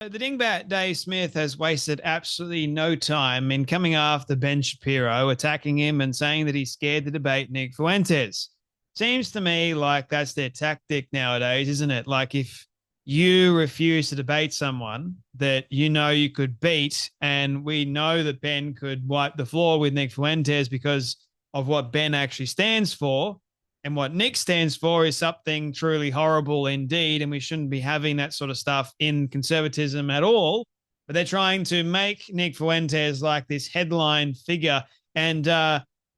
The dingbat Dave Smith has wasted absolutely no time in coming after Ben Shapiro, attacking him and saying that he's scared to debate Nick Fuentes. Seems to me like that's their tactic nowadays, isn't it? Like if you refuse to debate someone that you know you could beat, and we know that Ben could wipe the floor with Nick Fuentes because of what Ben actually stands for, and what Nick stands for is something truly horrible indeed. And we shouldn't be having that sort of stuff in conservatism at all. But they're trying to make Nick Fuentes like this headline figure. And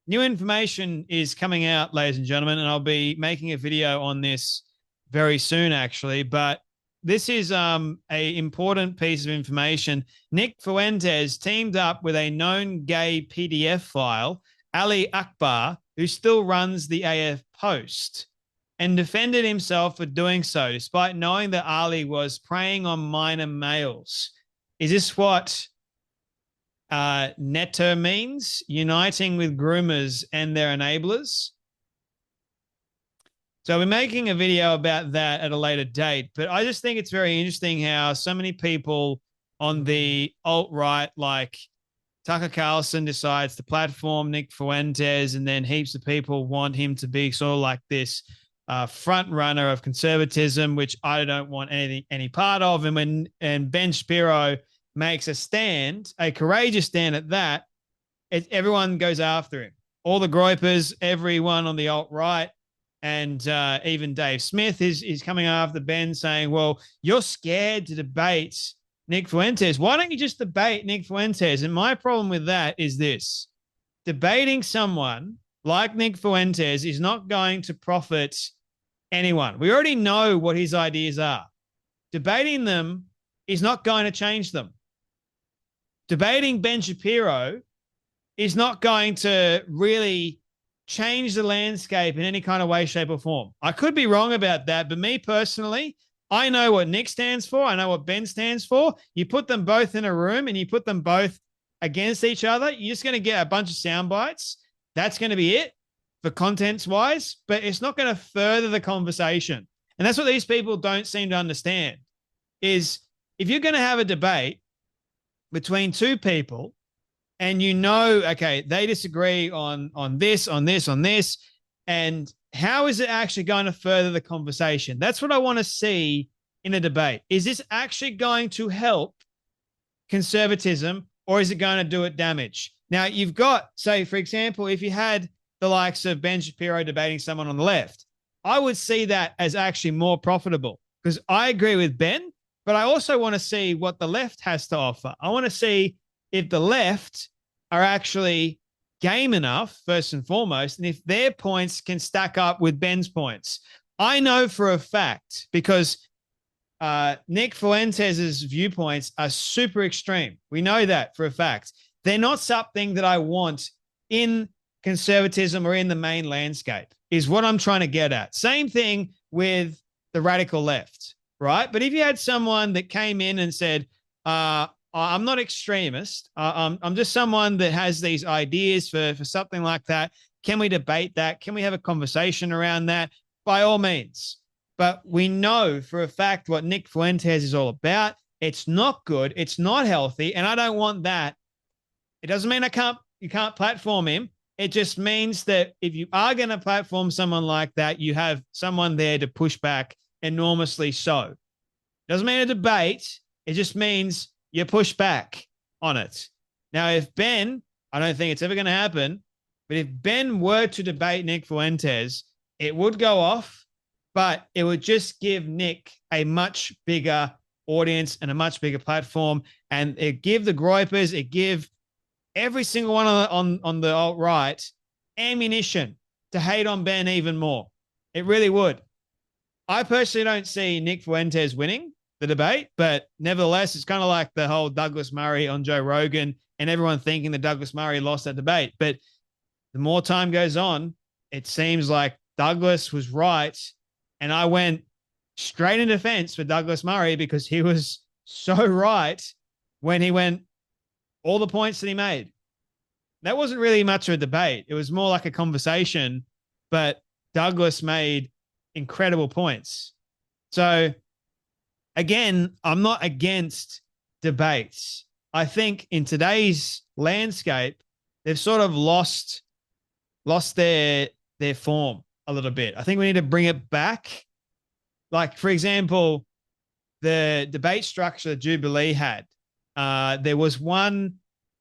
new information is coming out, ladies and gentlemen. And I'll be making a video on this very soon, actually. But this is a important piece of information. Nick Fuentes teamed up with a known gay PDF file, Ali Akbar, who still runs the AF Post, and defended himself for doing so, despite knowing that Ali was preying on minor males. Is this what netter means? Uniting with groomers and their enablers? So we're making a video about that at a later date, but I just think it's very interesting how so many people on the alt-right, like Tucker Carlson, decides to platform Nick Fuentes, and then heaps of people want him to be sort of like this front runner of conservatism, which I don't want any part of. And Ben Shapiro makes a stand, a courageous stand at that, everyone goes after him. All the groypers, everyone on the alt-right, and even Dave Smith is coming after Ben, saying, well, you're scared to debate Nick Fuentes. Why don't you just debate Nick Fuentes? And my problem with that is this: debating someone like Nick Fuentes is not going to profit anyone. We already know what his ideas are. Debating them is not going to change them. Debating Ben Shapiro is not going to really change the landscape in any kind of way, shape, or form. I could be wrong about that, but me personally, I know what Nick stands for. I know what Ben stands for. You put them both in a room and you put them both against each other, you're just going to get a bunch of sound bites. That's going to be it for contents wise, but it's not going to further the conversation. And that's what these people don't seem to understand is if you're going to have a debate between two people and you know, okay, they disagree on this, and how is it actually going to further the conversation? That's what I want to see in a debate. Is this actually going to help conservatism, or is it going to do it damage? Now, you've got, say, for example, if you had the likes of Ben Shapiro debating someone on the left, I would see that as actually more profitable because I agree with Ben, but I also want to see what the left has to offer. I want to see if the left are actually game enough, first and foremost, and if their points can stack up with Ben's points. I know for a fact, because Nick Fuentes' viewpoints are super extreme. We know that for a fact. They're not something that I want in conservatism or in the main landscape, is what I'm trying to get at. Same thing with the radical left, right? But if you had someone that came in and said, I'm not extremist. I'm just someone that has these ideas for something like that. Can we debate that? Can we have a conversation around that? By all means. But we know for a fact what Nick Fuentes is all about. It's not good. It's not healthy. And I don't want that. It doesn't mean you can't platform him. It just means that if you are going to platform someone like that, you have someone there to push back enormously so. Doesn't mean a debate. It just means you push back on it. Now, if Ben, I don't think it's ever going to happen, but if Ben were to debate Nick Fuentes, it would go off, but it would just give Nick a much bigger audience and a much bigger platform. And it give the groypers, it give every single one on the alt-right ammunition to hate on Ben even more. It really would. I personally don't see Nick Fuentes winning the debate, but nevertheless, it's kind of like the whole Douglas Murray on Joe Rogan and everyone thinking that Douglas Murray lost that debate. But the more time goes on, it seems like Douglas was right. And I went straight in defense for Douglas Murray because he was so right when he went all the points that he made. That wasn't really much of a debate. It was more like a conversation, but Douglas made incredible points. So again, I'm not against debates. I think in today's landscape, they've sort of lost their form a little bit. I think we need to bring it back. Like, for example, the debate structure Jubilee had, there was one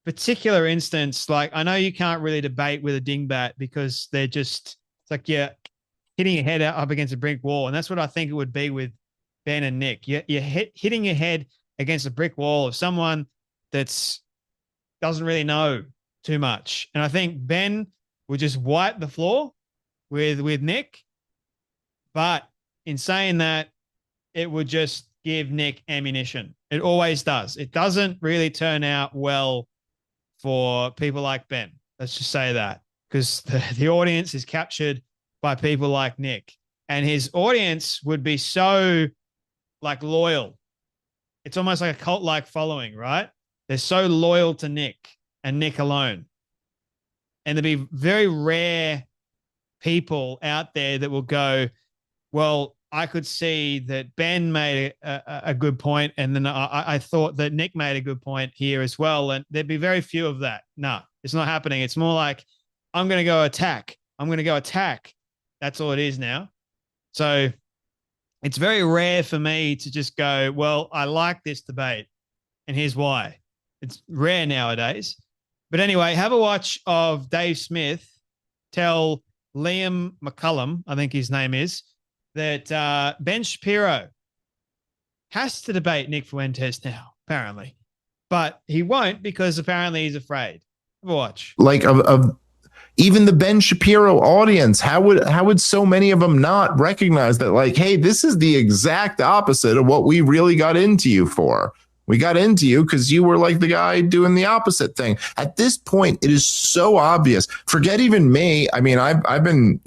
particular instance, like, I know you can't really debate with a dingbat because they're just, it's like you're hitting your head up against a brick wall. And that's what I think it would be with Ben and Nick. You're hitting your head against a brick wall of someone that's doesn't really know too much. And I think Ben would just wipe the floor with Nick. But in saying that, it would just give Nick ammunition. It always does. It doesn't really turn out well for people like Ben. Let's just say that, because the audience is captured by people like Nick, and his audience would be so like loyal. It's almost like a cult-like following, right? They're so loyal to Nick and Nick alone. And there'd be very rare people out there that will go, well, I could see that Ben made a good point, and then I thought that Nick made a good point here as well. And there'd be very few of that. No, it's not happening. It's more like, I'm going to go attack. I'm going to go attack. That's all it is now. So it's very rare for me to just go, well, I like this debate, and here's why. It's rare nowadays. But anyway, have a watch of Dave Smith tell Liam McCullum, I think his name is, that Ben Shapiro has to debate Nick Fuentes now, apparently. But he won't, because apparently he's afraid. Have a watch. Like of even the Ben Shapiro audience, how would so many of them not recognize that, like, hey, this is the exact opposite of what we really got into you for. We got into you because you were like the guy doing the opposite thing. At this point, it is so obvious. Forget even me. I mean, I've been,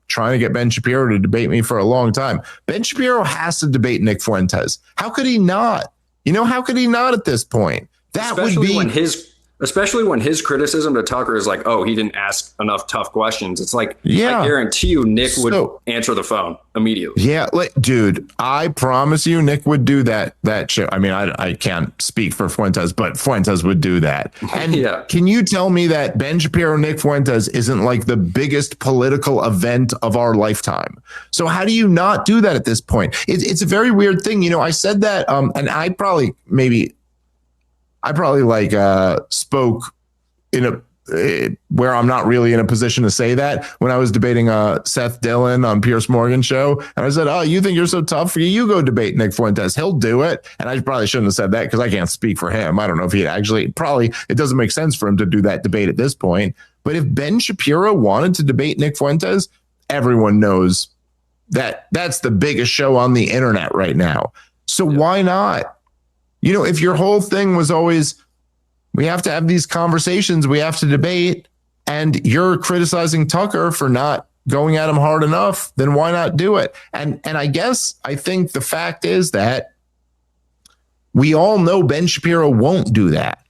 trying to get Ben Shapiro to debate me for a long time. Ben Shapiro has to debate Nick Fuentes. How could he not? How could he not at this point? That especially would be especially when his criticism to Tucker is like, oh, he didn't ask enough tough questions. It's like, yeah, I guarantee you Nick would answer the phone immediately. Yeah, dude, I promise you Nick would do that shit. I mean, I can't speak for Fuentes, but Fuentes would do that. And yeah. Can you tell me that Ben Shapiro, Nick Fuentes isn't like the biggest political event of our lifetime? So how do you not do that at this point? It's a very weird thing. I said that, and I probably spoke in a where I'm not really in a position to say that when I was debating Seth Dillon on Piers Morgan's show. And I said, oh, you think you're so tough? You go debate Nick Fuentes. He'll do it. And I probably shouldn't have said that because I can't speak for him. I don't know if he actually it doesn't make sense for him to do that debate at this point. But if Ben Shapiro wanted to debate Nick Fuentes, everyone knows that that's the biggest show on the internet right now. So why not? If your whole thing was always, we have to have these conversations, we have to debate, and you're criticizing Tucker for not going at him hard enough, then why not do it? And I think the fact is that we all know Ben Shapiro won't do that.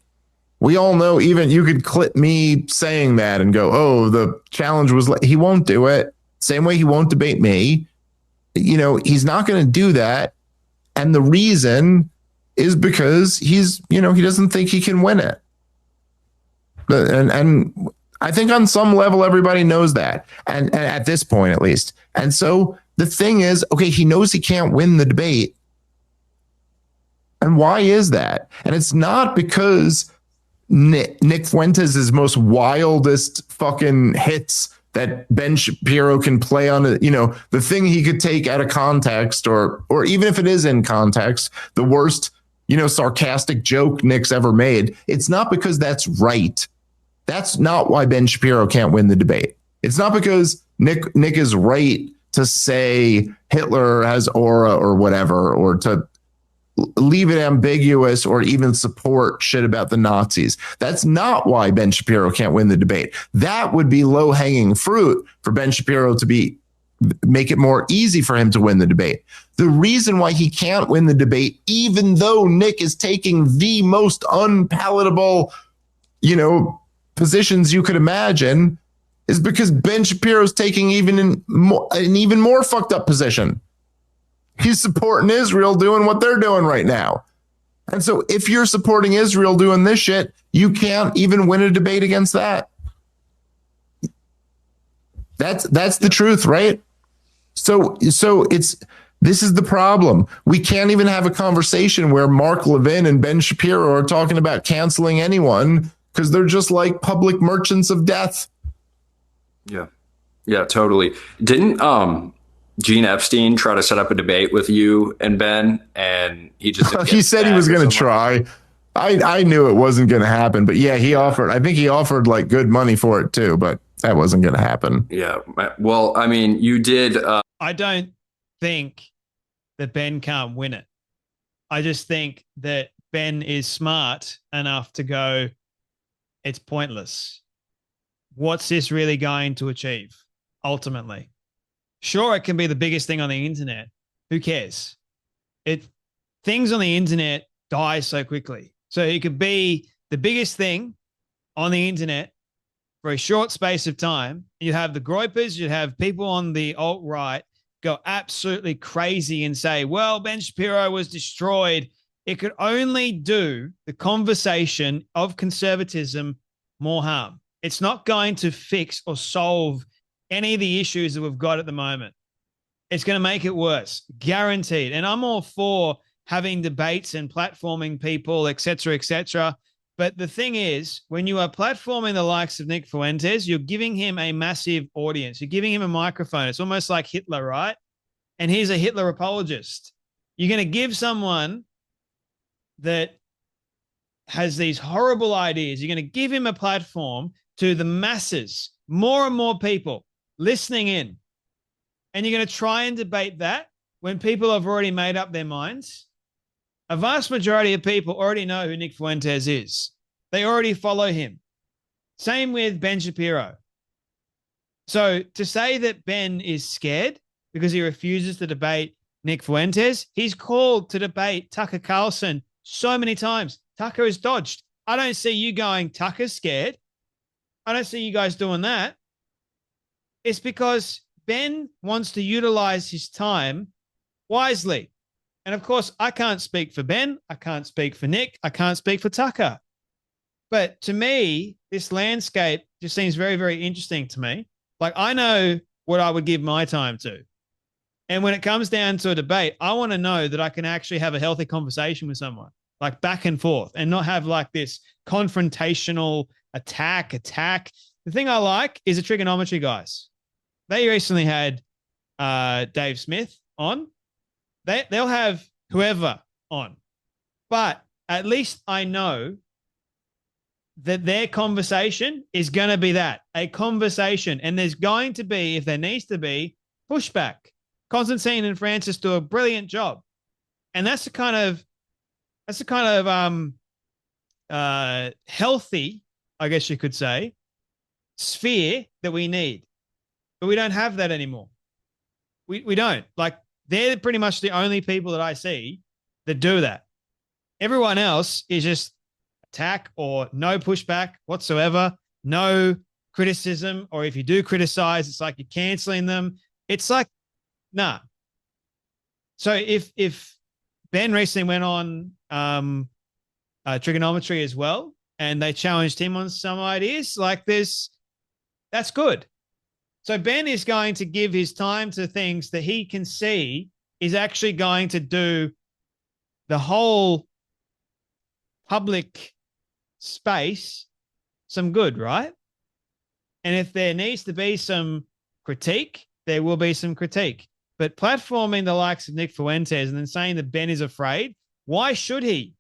We all know, even you could clip me saying that and go, oh, the challenge was, he won't do it. Same way he won't debate me. He's not going to do that. And the reason is because he doesn't think he can win it. And I think on some level, everybody knows that. And at this point, at least. And so the thing is, okay, he knows he can't win the debate. And why is that? And it's not because Nick Fuentes' most wildest fucking hits that Ben Shapiro can play on, the thing he could take out of context, or even if it is in context, the worst, sarcastic joke Nick's ever made. It's not because that's right. That's not why Ben Shapiro can't win the debate. It's not because Nick is right to say Hitler has aura or whatever, or to leave it ambiguous or even support shit about the Nazis. That's not why Ben Shapiro can't win the debate. That would be low-hanging fruit for Ben Shapiro to make it more easy for him to win the debate. The reason why he can't win the debate, even though Nick is taking the most unpalatable, positions you could imagine, is because Ben Shapiro's taking an even more fucked up position. He's supporting Israel doing what they're doing right now. And so if you're supporting Israel doing this shit, you can't even win a debate against that. That's the truth, right? So this is the problem. We can't even have a conversation where Mark Levin and Ben Shapiro are talking about canceling anyone because they're just like public merchants of death. Yeah. Yeah, totally. Didn't Gene Epstein try to set up a debate with you and Ben, and he just he said he was going to try. I knew it wasn't going to happen, but yeah, he offered. I think he offered like good money for it too, but that wasn't going to happen. Yeah. Well, I mean, you did. I don't think that Ben can't win it. I just think that Ben is smart enough to go, it's pointless. What's this really going to achieve ultimately? Sure, it can be the biggest thing on the internet. Who cares? Things on the internet die so quickly. So it could be the biggest thing on the internet for a short space of time. You have the groypers, you have people on the alt-right go absolutely crazy and say, well, Ben Shapiro was destroyed. It could only do the conversation of conservatism more harm. It's not going to fix or solve any of the issues that we've got at the moment. It's going to make it worse, guaranteed. And I'm all for having debates and platforming people, et cetera, et cetera. But the thing is, when you are platforming the likes of Nick Fuentes, you're giving him a massive audience. You're giving him a microphone. It's almost like Hitler, right? And he's a Hitler apologist. You're going to give someone that has these horrible ideas, you're going to give him a platform to the masses, more and more people listening in. And you're going to try and debate that when people have already made up their minds. A vast majority of people already know who Nick Fuentes is. They already follow him. Same with Ben Shapiro. So to say that Ben is scared because he refuses to debate Nick Fuentes, he's called to debate Tucker Carlson so many times. Tucker has dodged. I don't see you going, Tucker's scared. I don't see you guys doing that. It's because Ben wants to utilize his time wisely. And of course, I can't speak for Ben. I can't speak for Nick. I can't speak for Tucker. But to me, this landscape just seems very, very interesting to me. Like, I know what I would give my time to. And when it comes down to a debate, I want to know that I can actually have a healthy conversation with someone, like back and forth, and not have like this confrontational attack. The thing I like is the trigonometry guys. They recently had Dave Smith on. They'll have whoever on. But at least I know that their conversation is going to be a conversation. And there's going to be, if there needs to be, pushback. Constantine and Francis do a brilliant job. And that's the kind of healthy, I guess you could say, sphere that we need. But we don't have that anymore. We don't. Like, they're pretty much the only people that I see that do that. Everyone else is just attack or no pushback whatsoever, no criticism, or if you do criticize, it's like you're canceling them. It's like, nah. So if Ben recently went on trigonometry as well, and they challenged him on some ideas, like this, that's good. So Ben is going to give his time to things that he can see is actually going to do the whole public space some good, right? And if there needs to be some critique, there will be some critique. But platforming the likes of Nick Fuentes and then saying that Ben is afraid, why should he?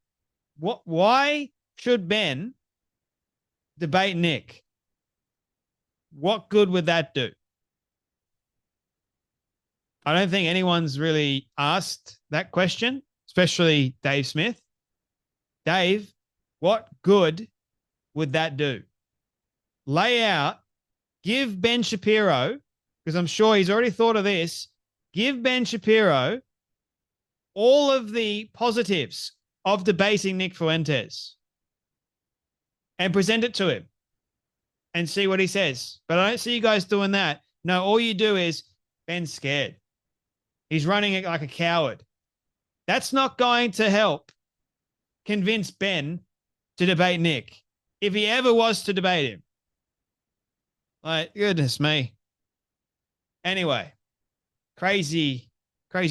Why should Ben debate Nick? What good would that do? I don't think anyone's really asked that question, especially Dave Smith. Dave, what good would that do? Lay out, give Ben Shapiro, because I'm sure he's already thought of this, give Ben Shapiro all of the positives of debating Nick Fuentes and present it to him and see what he says. But I don't see you guys doing that. No, all you do is Ben's scared. He's running it like a coward. That's not going to help convince Ben to debate Nick, if he ever was to debate him. Like, goodness me. Anyway, crazy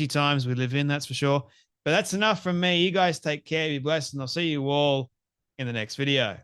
times we live in, that's for sure. But that's enough from me. You guys take care, be blessed, and I'll see you all in the next video.